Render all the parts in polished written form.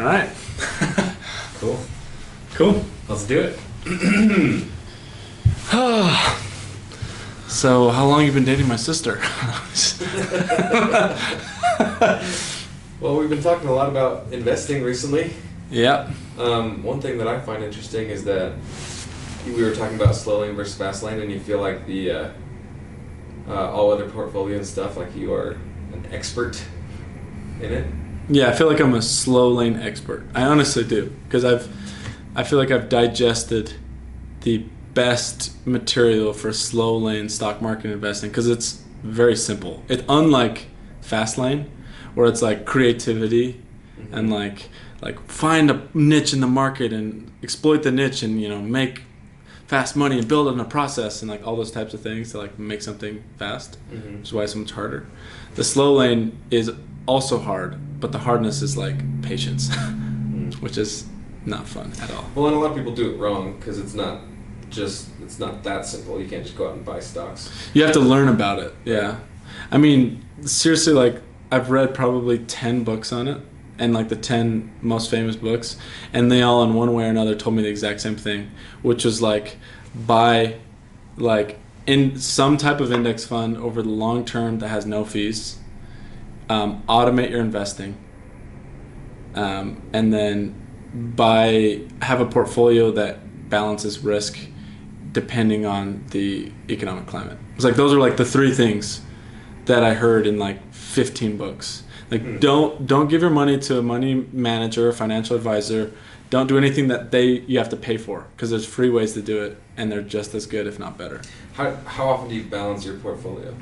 All right. Cool. Let's do it. So, how long you been dating my sister? Well, we've been talking a lot about investing recently. Yep. One thing that I find interesting is that we were talking about slow lane versus fast lane, and you feel like the all other portfolio and stuff, like you are an expert in it. Yeah, I feel like I'm a slow lane expert. I honestly do, because I feel like I've digested the best material for slow lane stock market investing, because it's very simple. It's unlike fast lane, where it's like creativity and like find a niche in the market and exploit the niche and make fast money and build on a process and like all those types of things to like make something fast, which is why it's so much harder. The slow lane is also hard, but the hardness is like patience, which is not fun at all. Well, and a lot of people do it wrong because it's not that simple. You can't just go out and buy stocks. You have to learn about it. Yeah. I mean, seriously, like I've read probably 10 books on it, and like the 10 most famous books, and they all in one way or another told me the exact same thing, which was like buy like in some type of index fund over the long term that has no fees, automate your investing, and then have a portfolio that balances risk depending on the economic climate. It's like those are like the three things that I heard in like 15 books. Like don't give your money to a money manager or financial advisor. Don't do anything that you have to pay for, because there's free ways to do it and they're just as good, if not better. How often do you balance your portfolio?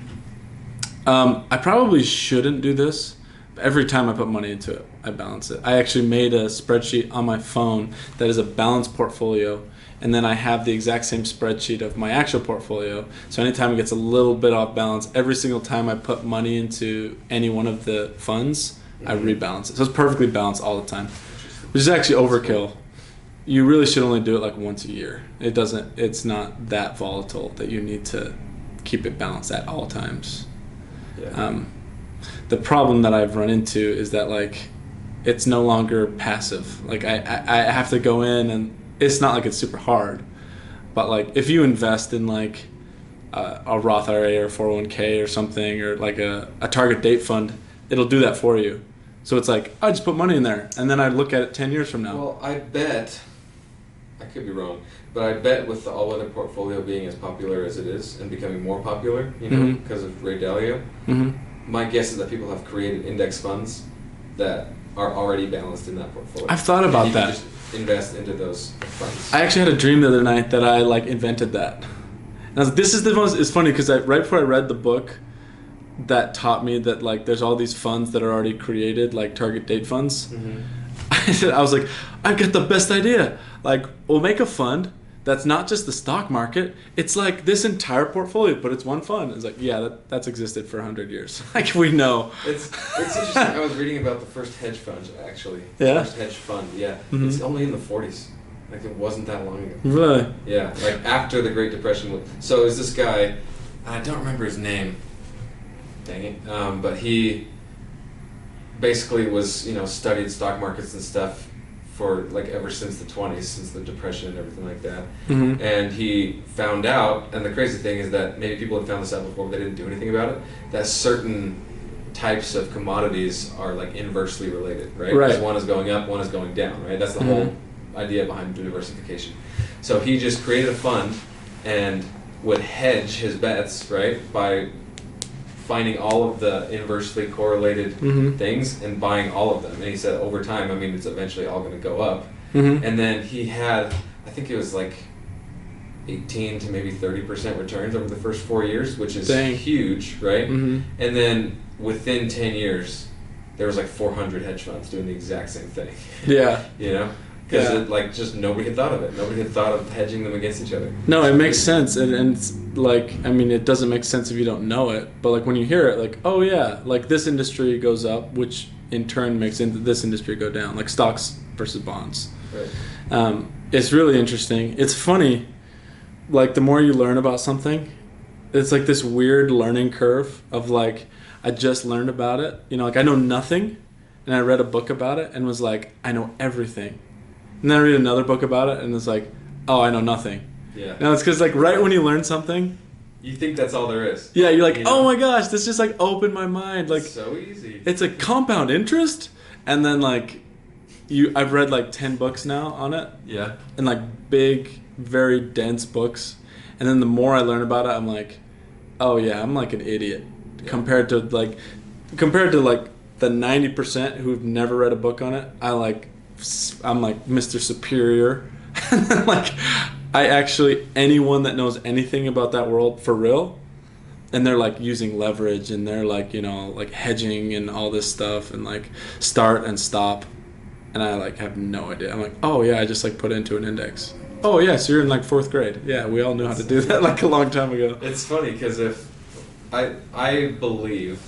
I probably shouldn't do this, but every time I put money into it, I balance it. I actually made a spreadsheet on my phone that is a balanced portfolio, and then I have the exact same spreadsheet of my actual portfolio. So anytime it gets a little bit off balance, every single time I put money into any one of the funds, I rebalance it. So it's perfectly balanced all the time, which is actually overkill. You really should only do it like once a year. It's not that volatile that you need to keep it balanced at all times. Yeah. The problem that I've run into is that like it's no longer passive. Like I have to go in, and it's not like it's super hard, but like if you invest in like a Roth IRA or 401k or something, or like a target date fund, it'll do that for you. So it's like I just put money in there, and then I look at it 10 years from now. Well, I could be wrong, but I bet with the all-weather portfolio being as popular as it is and becoming more popular, because of Ray Dalio, my guess is that people have created index funds that are already balanced in that portfolio. I've thought about and that. Just invest into those funds. I actually had a dream the other night that I like invented that. And I was like, this is the most. It's funny because right before I read the book that taught me that like there's all these funds that are already created, like target date funds. I was like, I've got the best idea. Like, we'll make a fund that's not just the stock market. It's like this entire portfolio, but it's one fund. It's like, yeah, that's existed for 100 years. Like, we know. It's interesting. I was reading about the first hedge fund, actually. Yeah? First hedge fund, yeah. It's only in the 40s. Like, it wasn't that long ago. Really? Yeah, like after the Great Depression. So is this guy, I don't remember his name. Dang it. But he basically was, studied stock markets and stuff for like ever since the 20s, since the Depression and everything like that. And he found out, and the crazy thing is that maybe people had found this out before, but they didn't do anything about it, that certain types of commodities are like inversely related, right? Right. Because one is going up, one is going down, right? That's the whole idea behind diversification. So he just created a fund and would hedge his bets, right, by finding all of the inversely correlated things and buying all of them. And he said over time, it's eventually all going to go up. And then he had, I think it was like 18 to maybe 30% returns over the first 4 years, which is huge, right? And then within 10 years, there was like 400 hedge funds doing the exact same thing. Yeah. Because just nobody had thought of it. Nobody had thought of hedging them against each other. No, it makes sense, and it's like, it doesn't make sense if you don't know it, but like when you hear it, like, oh yeah, like this industry goes up, which in turn makes this industry go down, like stocks versus bonds. Right. It's really interesting. It's funny, like the more you learn about something, it's like this weird learning curve of like, I just learned about it, like I know nothing, and I read a book about it and was like, I know everything. And then I read another book about it and it's like, oh, I know nothing. Yeah. Now it's because like right when you learn something, you think that's all there is. yeah, you're like, oh my gosh, this just like opened my mind. Like, it's so easy. It's a compound interest, and then like, I've read like 10 books now on it. Yeah. And like big, very dense books, and then the more I learn about it, I'm like, oh yeah, I'm like an idiot compared to like the 90% who've never read a book on it. I'm like Mr. Superior, and then like. Anyone that knows anything about that world for real, and they're like using leverage and they're like, like hedging and all this stuff and like start and stop, and I like have no idea. I'm like, oh yeah, I just like put it into an index. Oh yeah, so you're in like 4th grade. Yeah, we all knew how to do that like a long time ago. It's funny because if I believe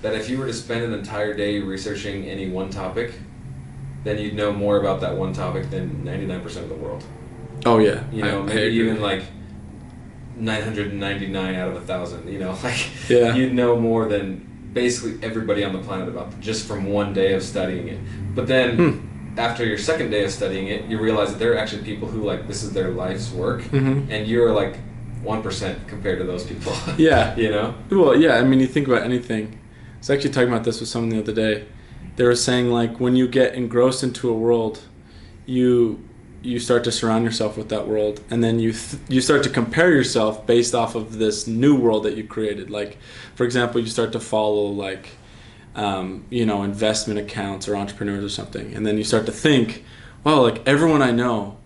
that if you were to spend an entire day researching any one topic, then you'd know more about that one topic than 99% of the world. Oh yeah, maybe even like 999 out of 1,000. yeah. You'd know more than basically everybody on the planet about just from one day of studying it. But then after your second day of studying it, you realize that there are actually people who like this is their life's work, and you're like 1% compared to those people. Yeah. Well, yeah. I mean, you think about anything. I was actually talking about this with someone the other day. They were saying like when you get engrossed into a world, you start to surround yourself with that world, and then you start to compare yourself based off of this new world that you created. Like, for example, you start to follow like, investment accounts or entrepreneurs or something, and then you start to think, well, like everyone I know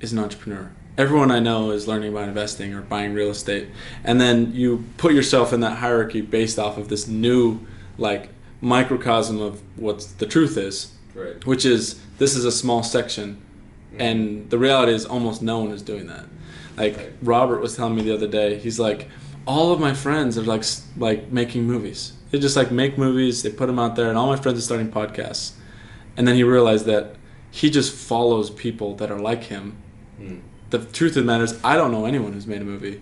is an entrepreneur. Everyone I know is learning about investing or buying real estate, and then you put yourself in that hierarchy based off of this new like microcosm of what the truth is, right. Which is this is a small section. And the reality is almost no one is doing that. Like Robert was telling me the other day, he's like, all of my friends are like making movies. They just like make movies, they put them out there, and all my friends are starting podcasts. And then he realized that he just follows people that are like him. The truth of the matter is, I don't know anyone who's made a movie.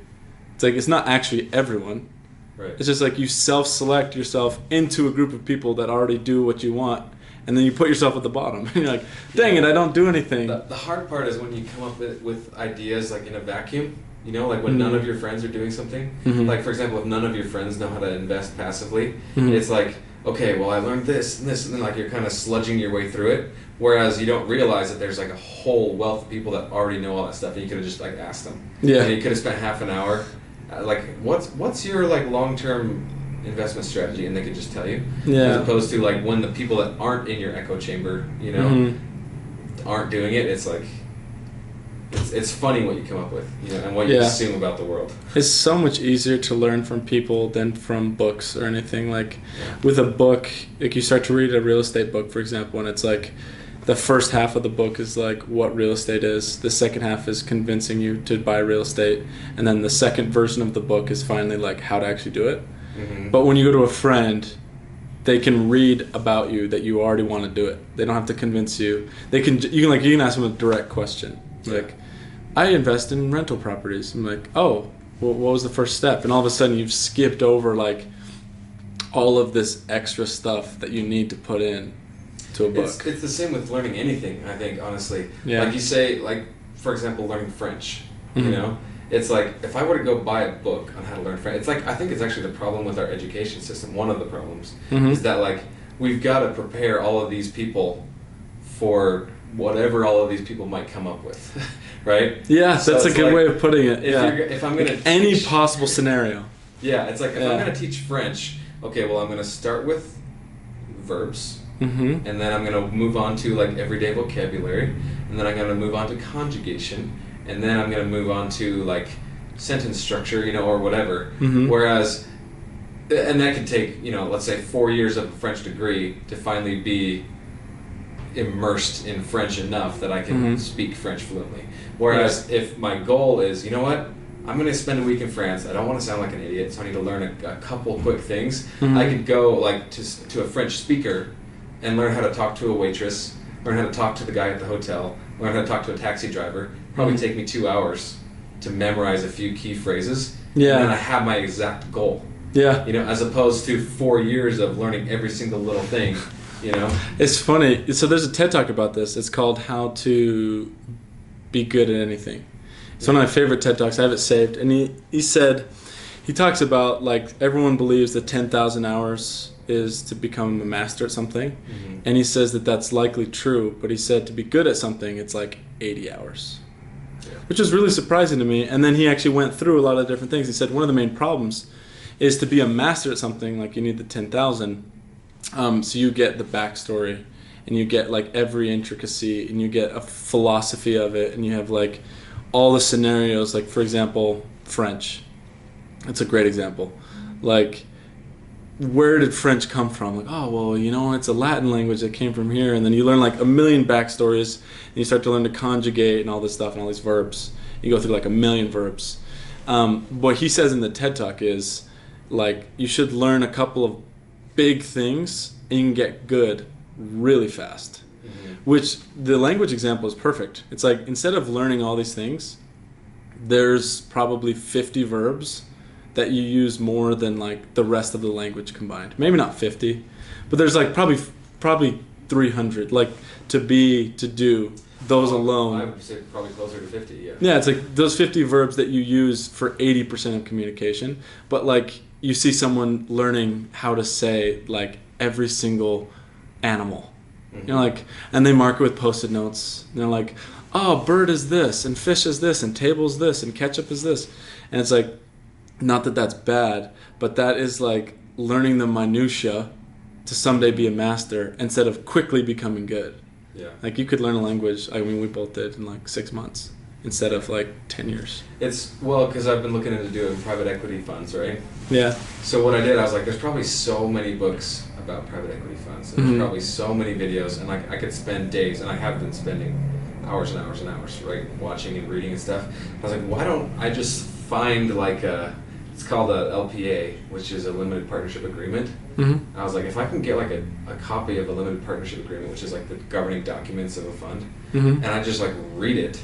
It's like, it's not actually everyone. Right. It's just like you self-select yourself into a group of people that already do what you want. And then you put yourself at the bottom. And you're like, dang it, I don't do anything. The hard part is when you come up with ideas like in a vacuum, like when none of your friends are doing something. Like, for example, if none of your friends know how to invest passively, it's like, okay, well, I learned this and this, and then like you're kind of sludging your way through it. Whereas you don't realize that there's like a whole wealth of people that already know all that stuff, and you could have just like asked them. Yeah. And you could have spent half an hour. Like, what's your like long-term investment strategy, and they could just tell you, as opposed to like when the people that aren't in your echo chamber aren't doing it. It's like it's funny what you come up with, and what you assume about the world. It's so much easier to learn from people than from books or anything. Like with a book, like you start to read a real estate book, for example, and it's like the first half of the book is like what real estate is, the second half is convincing you to buy real estate, and then the second version of the book is finally like how to actually do it. But when you go to a friend, they can read about you that you already want to do it. They don't have to convince you. You can ask them a direct question. Like, I invest in rental properties. I'm like, oh, well, what was the first step? And all of a sudden you've skipped over like all of this extra stuff that you need to put in to a book. It's the same with learning anything, I think, honestly. Yeah. Like you say, like, for example, learning French, It's like, if I were to go buy a book on how to learn French, it's like, I think it's actually the problem with our education system. One of the problems is that, like, we've got to prepare all of these people for whatever all of these people might come up with, right? Yeah, so that's a good way of putting it. If I'm going to any possible scenario. Yeah, it's like, if I'm going to teach French, okay, well, I'm going to start with verbs, and then I'm going to move on to, like, everyday vocabulary, and then I'm going to move on to conjugation, and then I'm going to move on to, like, sentence structure, or whatever. Whereas, and that could take, let's say 4 years of a French degree to finally be immersed in French enough that I can speak French fluently. Whereas if my goal is, you know what, I'm going to spend a week in France, I don't want to sound like an idiot, so I need to learn a couple quick things. I could go, like, to a French speaker and learn how to talk to a waitress, learn how to talk to the guy at the hotel, learn how to talk to a taxi driver. Probably take me 2 hours to memorize a few key phrases, and then I have my exact goal. As opposed to 4 years of learning every single little thing You know, It's funny. So there's a TED Talk about this. It's called How to Be Good at Anything. It's one of my favorite TED Talks. I have it saved. And he talks about, like, everyone believes that 10,000 hours is to become a master at something. Mm-hmm. And he says that that's likely true. But he said to be good at something, it's like 80 hours. Yeah. Which is really surprising to me. And then he actually went through a lot of different things. He said one of the main problems is to be a master at something, like you need the 10,000. So you get the backstory, and you get like every intricacy, and you get a philosophy of it, and you have like all the scenarios. Like, for example, French. That's a great example. Like, where did French come from? Like, oh, well, you know, it's a Latin language that came from here. And then you learn like a million backstories, and you start to learn to conjugate and all this stuff and all these verbs. You go through like a million verbs. What he says in the TED Talk is, like, you should learn a couple of big things and you can get good really fast. Mm-hmm. Which, the language example is perfect. It's like, instead of learning all these things, there's probably 50 verbs that you use more than like the rest of the language combined. Maybe not 50, but there's like probably 300, like to do those alone. I would say probably closer to 50. Yeah. Yeah, it's like those 50 verbs that you use for 80% of communication. But like, you see someone learning how to say like every single animal. Mm-hmm. You know, like, and they mark it with Post-it notes. And they're like, oh, bird is this, and fish is this, and table is this, and ketchup is this. And it's like, not that that's bad, but that is like learning the minutia to someday be a master instead of quickly becoming good. Yeah. Like, you could learn a language, I mean, we both did in like 6 months instead of like 10 years. It's, well, because I've been looking into doing private equity funds, right? Yeah. So what I did, I was like, there's probably so many books about private equity funds. And there's probably so many videos, and like I could spend days, and I have been spending hours and hours and hours, right, watching and reading and stuff. I was like, why don't I just find like it's called a LPA, which is a limited partnership agreement. Mm-hmm. I was like, if I can get like a copy of a limited partnership agreement, which is like the governing documents of a fund, Mm-hmm. and I just like read it,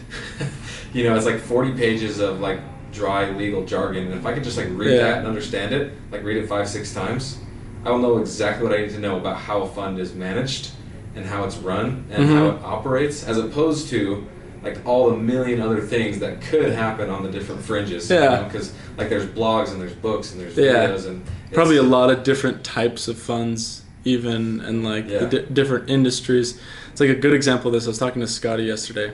you know, it's like 40 pages of like dry legal jargon, and if I could just like read that and understand it, like read it 5-6 times, I will know exactly what I need to know about how a fund is managed and how it's run and how it operates, as opposed to like all the million other things that could happen on the different fringes. Yeah. You know, because like there's blogs and there's books and there's videos and probably a lot of different types of funds, even, and like the different industries. It's like a good example of this. I was talking to Scotty yesterday.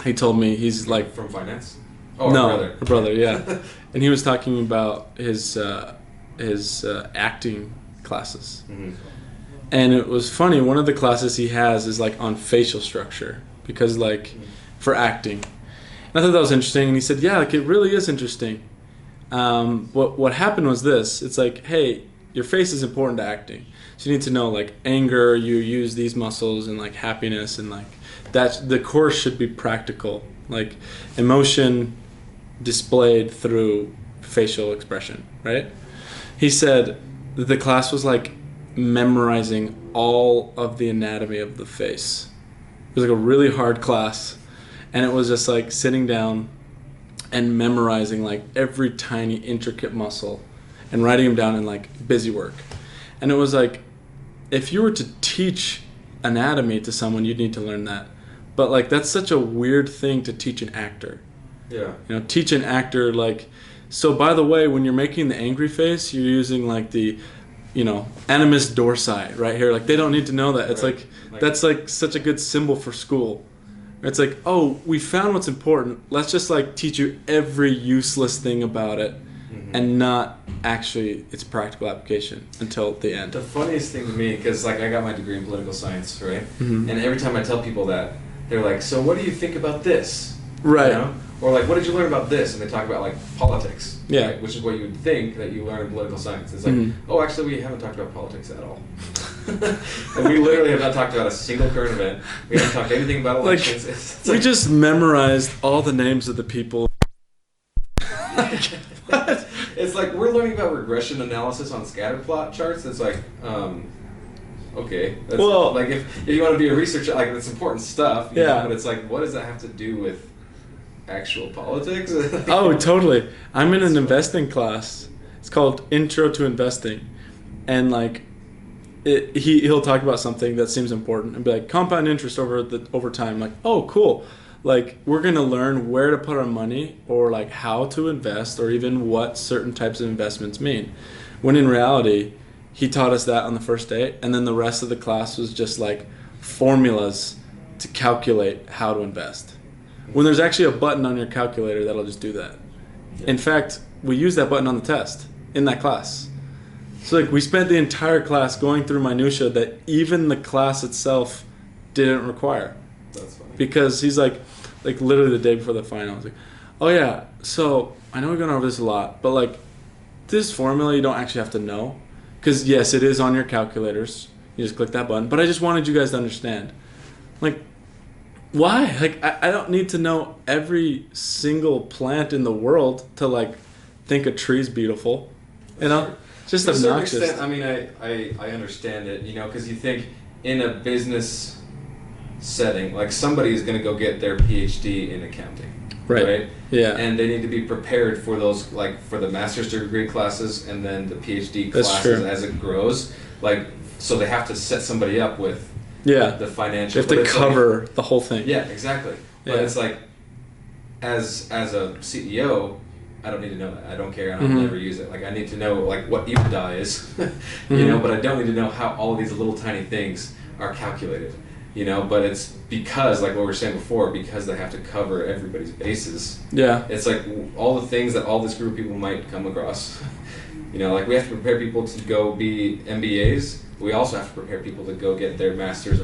He told me he's like from finance. Oh, no, a brother, yeah. And he was talking about his acting classes. Mm-hmm. And it was funny. One of the classes he has is like on facial structure, because like for acting. And I thought that was interesting. And he said, yeah, like it really is interesting. What happened was this. It's like, hey, your face is important to acting. So you need to know like anger, you use these muscles, and like happiness, and like the course should be practical. Like emotion displayed through facial expression, right? He said that the class was like memorizing all of the anatomy of the face. It was like a really hard class, and it was just like sitting down and memorizing like every tiny intricate muscle and writing them down in like busy work. And it was like, if you were to teach anatomy to someone, you'd need to learn that. But like, that's such a weird thing to teach an actor. Yeah. You know, teach an actor like, so by the way, when you're making the angry face, you're using like the, you know, animus dorsi right here. Like, they don't need to know that. It's like that's like such a good symbol for school. It's like, oh, we found what's important. Let's just like teach you every useless thing about it, and not actually its practical application until the end. The funniest thing to me, because like I got my degree in political science, right? And every time I tell people that, they're like, so what do you think about this? Right. You know? Or like, what did you learn about this? And they talk about like politics, Yeah. right? Which is what you would think that you learn in political science. It's like, oh, actually, we haven't talked about politics at all. And we literally have not talked about a single current event. We haven't talked anything about elections. Like, it's we like, just memorized all the names of the people. it's like we're learning about regression analysis on scatter plot charts. It's like, okay. That's Well, like if you want to be a researcher, like it's important stuff. You Yeah. know, but it's like, what does that have to do with actual politics? Oh, totally. I'm in an investing class. It's called Intro to Investing. And like, he'll talk about something that seems important and be like compound interest over time. Like, oh, cool. Like, we're gonna learn where to put our money, or like how to invest, or even what certain types of investments mean. When in reality, he taught us that on the first day, and then the rest of the class was just like formulas to calculate how to invest. When there's actually a button on your calculator that'll just do that. In fact, we use that button on the test in that class. So like we spent the entire class going through minutia that even the class itself didn't require. That's funny. Because he's like literally the day before the final, he's like, oh yeah, so I know we're going over this a lot, but like this formula you don't actually have to know. Because yes, it is on your calculators. You just click that button. But I just wanted you guys to understand. Like, why? Like, I don't need to know every single plant in the world to like think a tree's beautiful. You know? Just to a certain obnoxious. extent, I mean, I understand it, you know, because you think in a business setting, like somebody's going to go get their PhD in accounting, right? Yeah. And they need to be prepared for those, like for the master's degree classes and then the PhD That's classes true. as it grows. Like, so they have to set somebody up with the financial. They have to cover the whole thing. Yeah, exactly. But it's like, as a CEO, I don't need to know that. I don't care. I'll never use it. Like, I need to know like what EBITDA is, you know. But I don't need to know how all of these little tiny things are calculated, you know. But it's because, like what we were saying before, because they have to cover everybody's bases. Yeah. It's like all the things that all this group of people might come across. You know, like we have to prepare people to go be MBAs. We also have to prepare people to go get their masters of